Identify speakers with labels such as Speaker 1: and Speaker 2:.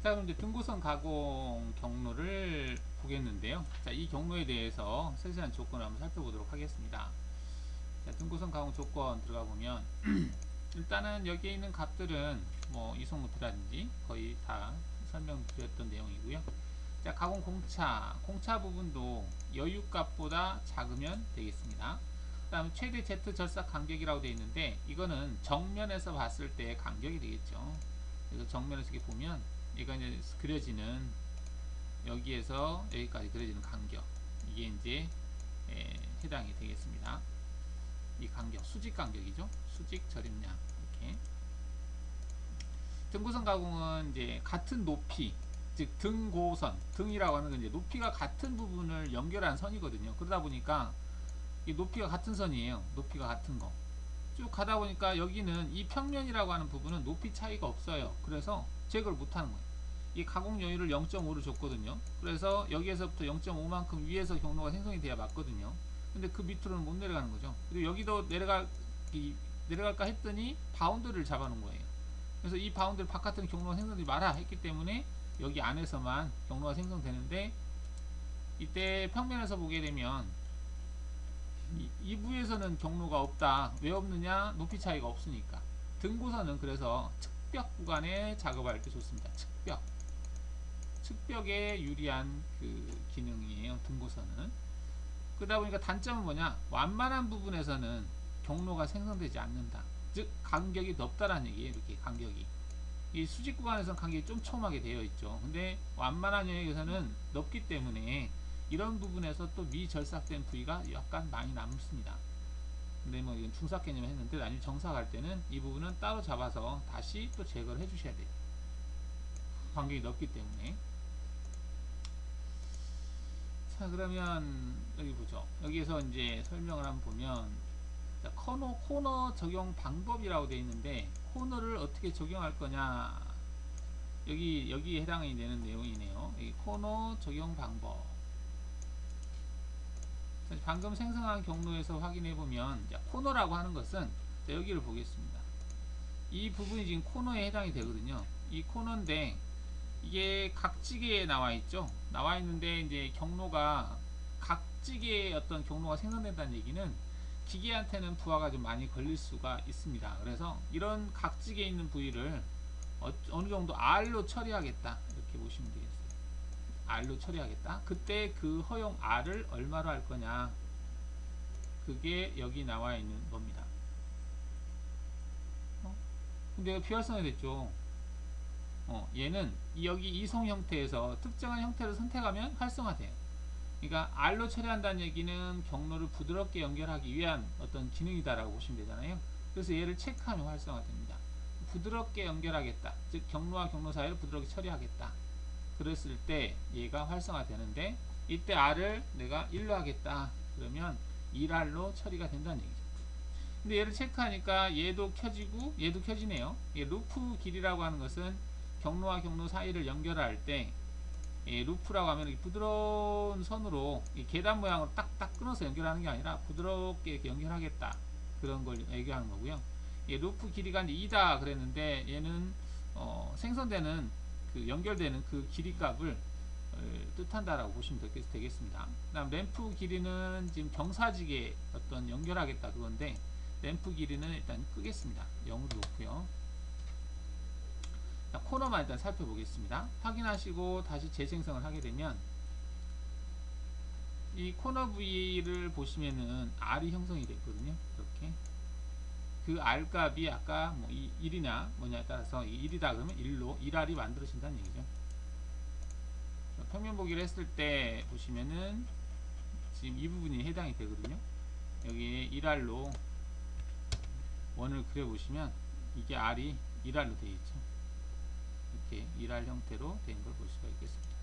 Speaker 1: 자, 그럼 이제 등고선 가공 경로를 보겠는데요. 자, 이 경로에 대해서 세세한 조건을 한번 살펴보도록 하겠습니다. 자, 등고선 가공 조건 들어가 보면 일단은 여기에 있는 값들은 뭐 이송루트라든지 거의 다 설명드렸던 내용이고요. 자, 가공 공차 부분도 여유값보다 작으면 되겠습니다. 그 다음 최대 Z 절삭 간격이라고 되어 있는데 이거는 정면에서 봤을 때 간격이 되겠죠. 그래서 정면에서 이렇게 보면 얘가 이제 그려지는 여기에서 여기까지 그려지는 간격, 이게 이제 해당이 되겠습니다. 이 간격, 수직 간격이죠. 수직 절입량. 이렇게 등고선 가공은 이제 같은 높이, 즉 등고선, 등이라고 하는 건 이제 높이가 같은 부분을 연결한 선이거든요. 그러다 보니까 이 높이가 같은 선이에요. 높이가 같은 거. 쭉 가다 보니까 여기는 이 평면이라고 하는 부분은 높이 차이가 없어요. 그래서 제거를 못하는 거예요. 이 가공 여유를 0.5를 줬거든요. 그래서 여기에서부터 0.5만큼 위에서 경로가 생성이 돼야 맞거든요. 근데 그 밑으로는 못 내려가는 거죠. 그리고 여기도 내려갈까 했더니 바운드를 잡아놓은 거예요. 그래서 이 바운드를 바깥으로 경로가 생성되지 마라 했기 때문에 여기 안에서만 경로가 생성되는데, 이때 평면에서 보게 되면 이 부에서는 경로가 없다. 왜 없느냐? 높이 차이가 없으니까. 등고선은 그래서 측벽 구간에 작업할 때 좋습니다. 측벽에 유리한 그 기능이에요. 등고선은. 그러다 보니까 단점은 뭐냐? 완만한 부분에서는 경로가 생성되지 않는다. 즉 간격이 넓다라는 얘기예요. 이렇게 간격이. 이 수직 구간에서는 간격이 좀 촘하게 되어 있죠. 근데 완만한 영역에서는 넓기 때문에 이런 부분에서 또 미절삭된 부위가 약간 많이 남습니다. 근데 뭐 이건 중삭 개념을 했는데 나중에 정삭할 때는 이 부분은 따로 잡아서 다시 또 제거를 해 주셔야 돼요. 간격이 넓기 때문에. 자, 그러면 여기 보죠. 여기에서 이제 설명을 한번 보면, 자, 코너 적용 방법이라고 되어 있는데 코너를 어떻게 적용할 거냐, 여기에 해당이 되는 내용이네요. 이 코너 적용 방법. 방금 생성한 경로에서 확인해 보면, 코너라고 하는 것은 여기를 보겠습니다. 이 부분이 지금 코너에 해당이 되거든요. 이 코너인데 이게 각지계에 나와 있죠. 나와 있는데 이제 경로가 각지계의 어떤 경로가 생성된다는 얘기는 기계한테는 부하가 좀 많이 걸릴 수가 있습니다. 그래서 이런 각지계에 있는 부위를 어느 정도 R로 처리하겠다 이렇게 보시면 되겠어요. R로 처리하겠다. 그때 그 허용 R을 얼마로 할 거냐, 그게 여기 나와 있는 겁니다. 근데 비활성화 됐죠. 얘는 여기 이송 형태에서 특정한 형태를 선택하면 활성화돼요. 그러니까 R로 처리한다는 얘기는 경로를 부드럽게 연결하기 위한 어떤 기능이다라고 보시면 되잖아요. 그래서 얘를 체크하면 활성화됩니다. 부드럽게 연결하겠다, 즉 경로와 경로 사이를 부드럽게 처리하겠다, 그랬을 때 얘가 활성화되는데, 이때 R을 내가 1로 하겠다 그러면 1R로 처리가 된다는 얘기죠. 근데 얘를 체크하니까 얘도 켜지고 얘도 켜지네요. 루프 길이라고 하는 것은 경로와 경로 사이를 연결할 때, 루프라고 하면 부드러운 선으로 계단 모양으로 딱딱 끊어서 연결하는 게 아니라 부드럽게 이렇게 연결하겠다, 그런 걸 얘기하는 거고요. 루프 길이가 이제 2다 그랬는데 얘는 생성되는 그 연결되는 그 길이 값을 뜻한다라고 보시면 되겠습니다. 그 다음 램프 길이는 지금 경사지게 어떤 연결하겠다 그건데, 램프 길이는 일단 끄겠습니다. 0으로 놓고요. 자, 코너만 일단 살펴보겠습니다. 확인하시고 다시 재생성을 하게 되면 이 코너 부위를 보시면은 R이 형성이 됐거든요. 이렇게 그 R 값이 아까 뭐 1이나 뭐냐에 따라서 1이다 그러면 1로 1R이 만들어진다는 얘기죠. 평면 보기를 했을 때 보시면은 지금 이 부분이 해당이 되거든요. 여기에 1R로 원을 그려보시면 이게 R이 1R로 되어 있죠. 이렇게 1R 형태로 된 걸 볼 수가 있겠습니다.